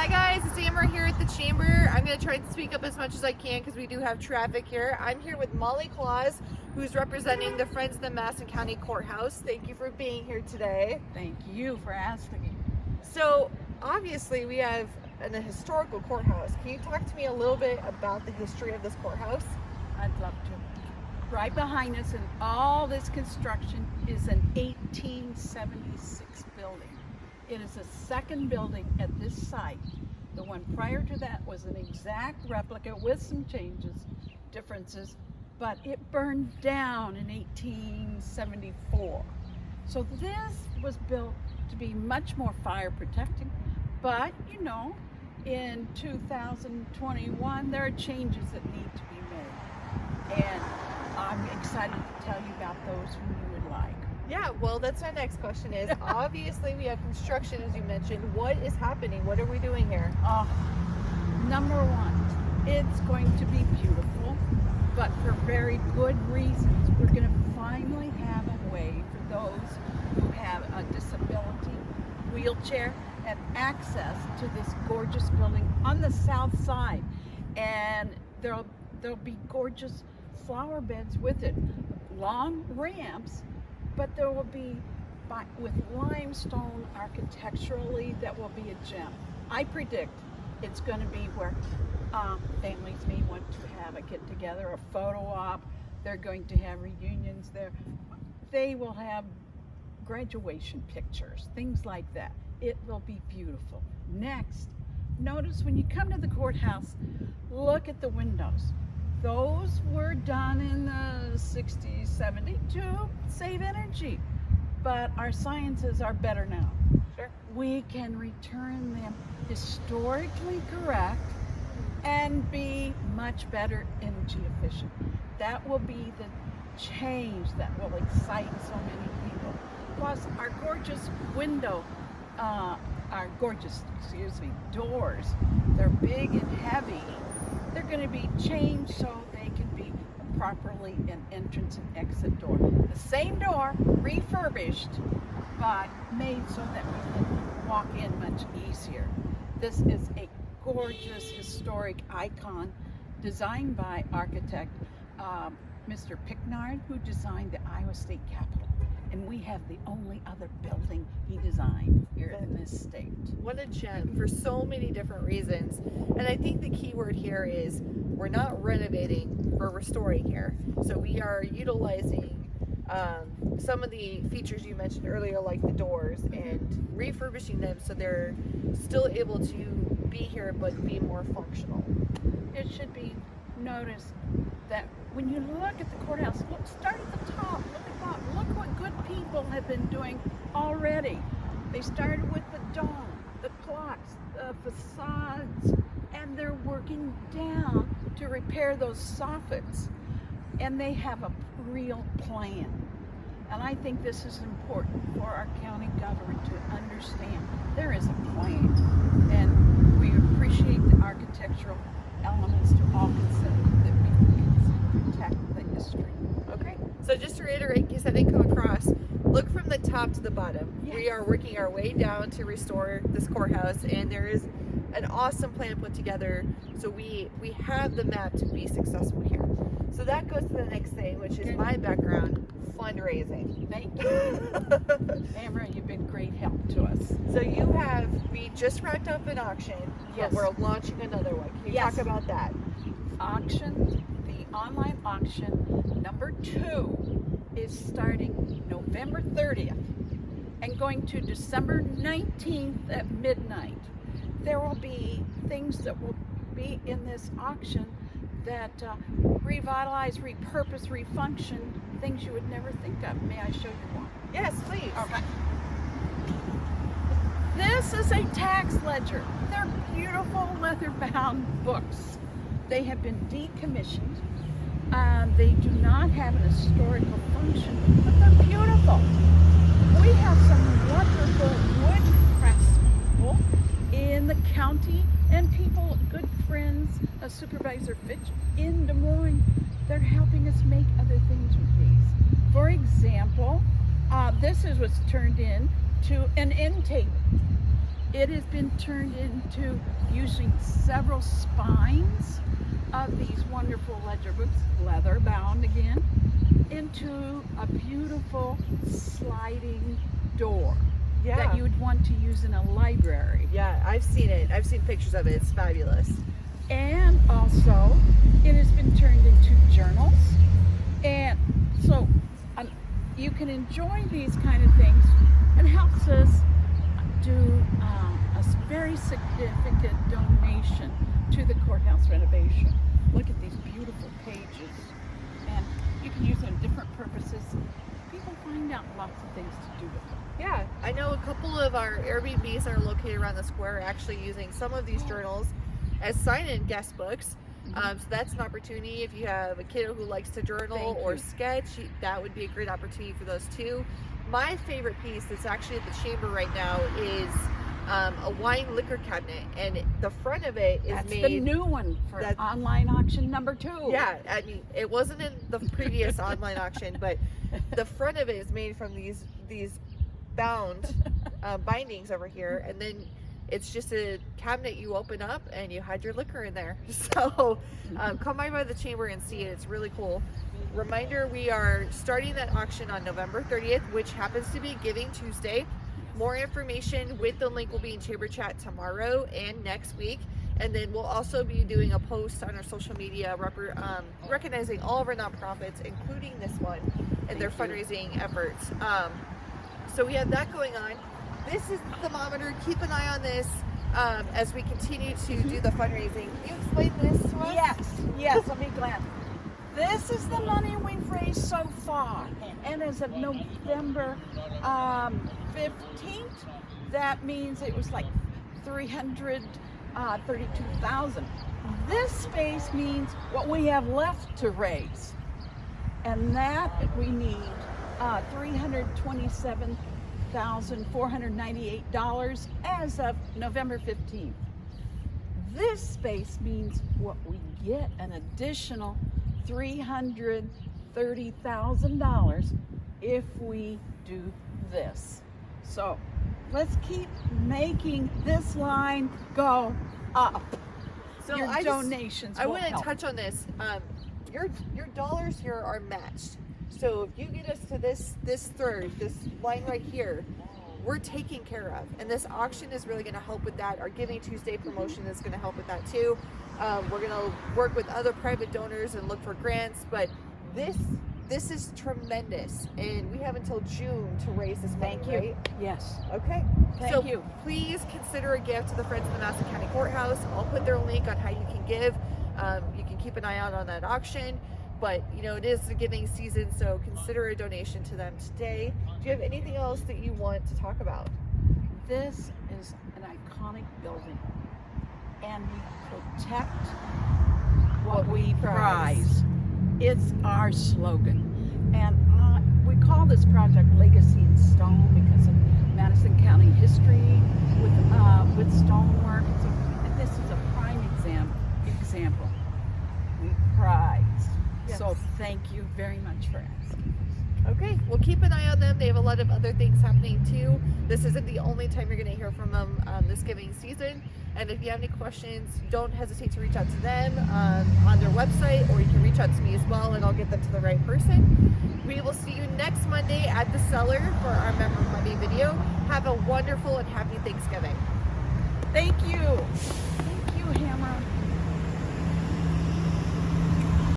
Hi guys, it's Amber here at the Chamber. I'm going to try to speak up as much as I can because we do have traffic here. I'm here with Molly Claus, who's representing the Friends of the Madison County Courthouse. Thank you for being here today. Thank you for asking me. So obviously we have a historical courthouse. Can you talk to me a little bit about the history of this courthouse? I'd love to. Right behind us in all this construction is an 1876 building. It is a second building at this site. The one prior to that was an exact replica with some differences, but it burned down in 1874. So this was built to be much more fire protecting, but you know, in 2021, there are changes that need to be made. And I'm excited to tell you about those who you would like. Yeah, well, that's my next question is, obviously we have construction, as you mentioned. What is happening? What are we doing here? Number one, it's going to be beautiful, but for very good reasons. We're going to finally have a way for those who have a disability, wheelchair, and access to this gorgeous building on the south side. And there'll be gorgeous flower beds with it, long ramps, but there will be, with limestone architecturally, that will be a gem. I predict it's going to be where families may want to have a get-together, a photo op. They're going to have reunions there. They will have graduation pictures, things like that. It will be beautiful. Next, notice when you come to the courthouse, look at the windows. Those were done in the 60s, 70s to save energy, but our sciences are better now. Sure. We can return them historically correct and be much better energy efficient. That will be the change that will excite so many people. Plus our gorgeous doors, they're big and heavy. They're going to be changed so they can be properly an entrance and exit door. The same door, refurbished, but made so that we can walk in much easier. This is a gorgeous historic icon designed by architect Mr. Picknard, who designed the Iowa State Capitol. And we have the only other building he designed here in this state. What a gem for so many different reasons. And I think the key word here is we're not renovating, we're restoring here. So we are utilizing some of the features you mentioned earlier, like the doors, and refurbishing them so they're still able to be here but be more functional. It should be noticed that when you look at the courthouse, start at the top, look at that. Look what good people have been doing already. They started with the dome, the clocks, the facades, and they're working down to repair those soffits. And they have a real plan. And I think this is important for our county government to understand. There is a plan, and we appreciate the architectural elements to all consider that we can protect the history. Okay, so just to reiterate, in case I didn't come across, look from the top to the bottom. Yes. We are working our way down to restore this courthouse, and there is an awesome plan put together. So we have the map to be successful here. So that goes to the next thing, which is my background, fundraising. Thank you. Amber, you've been great help to us. So we just wrapped up an auction, Yes. but we're launching another one. Can you Yes. talk about that? The online auction number 2 is starting November 30th and going to December 19th at midnight. There will be things that will be in this auction that revitalize, repurpose, refunction, things you would never think of. May I show you one? Yes, please. Okay. This is a tax ledger. They're beautiful leather-bound books. They have been decommissioned. They do not have an historical function, but they're beautiful. We have some wonderful wood craftspeople in the county and people, good friends, Supervisor Fitch in Des Moines. They're helping us make other things with these. For example, this is what's turned in to an end table. It has been turned into using several spines of these wonderful ledger books, leather bound again, into a beautiful sliding door that you would want to use in a library. Yeah, I've seen it. I've seen pictures of it. It's fabulous. And also, it has been turned into journals. And so you can enjoy these kind of things. It helps us do a very significant donation to the courthouse renovation. Look at these beautiful pages. And you can use them in different purposes. People find out lots of things to do with them. Yeah, I know a couple of our Airbnbs that are located around the square are actually using some of these journals as sign-in guest books. So that's an opportunity if you have a kid who likes to journal or sketch. That would be a great opportunity for those too. My favorite piece that's actually at the chamber right now is a wine liquor cabinet, and the front of it is That's made. the new one for online auction number 2. Yeah, I mean, it wasn't in the previous online auction, but the front of it is made from these bound bindings over here, and then it's just a cabinet you open up and you hide your liquor in there. So come by the chamber and see it. It's really cool. Reminder, we are starting that auction on November 30th, which happens to be Giving Tuesday. More information with the link will be in Chamber Chat tomorrow and next week. And then we'll also be doing a post on our social media recognizing all of our nonprofits, including this one, and their fundraising efforts. So we have that going on. This is the thermometer. Keep an eye on this as we continue to do the fundraising. Can you explain this to us? Yes, I'll be glad. This is the money we've raised so far. And as of November 15th, that means it was like 332,000. This space means what we have left to raise. And that we need $327,498 as of November 15th. This space means what we get an additional $330,000 if we do this. So let's keep making this line go up. So Your donations I will want to help. touch on this. Your dollars here are matched. So if you get us to this third, this line right here, we're taken care of. And this auction is really going to help with that. Our Giving Tuesday promotion is going to help with that too. We're going to work with other private donors and look for grants, but this is tremendous. And we have until June to raise this money, right? Yes. Okay. Thank you. Please consider a gift to the Friends of the Madison County Courthouse. I'll put their link on how you can give. You can keep an eye out on that auction. But, you know, it is the giving season, so consider a donation to them today. Do you have anything else that you want to talk about? This is an iconic building, and we protect what we prize. It's our slogan. And we call this project Legacy in Stone because of Madison County history with stonework. And this is a prime example. We prize. Yes. So thank you very much for asking. Okay, well, keep an eye on them. They have a lot of other things happening too. This isn't the only time you're going to hear from them this giving season. And if you have any questions, don't hesitate to reach out to them on their website, or you can reach out to me as well, and I'll get them to the right person. We will see you next Monday at the Cellar for our Member Monday video. Have a wonderful and happy Thanksgiving. Thank you.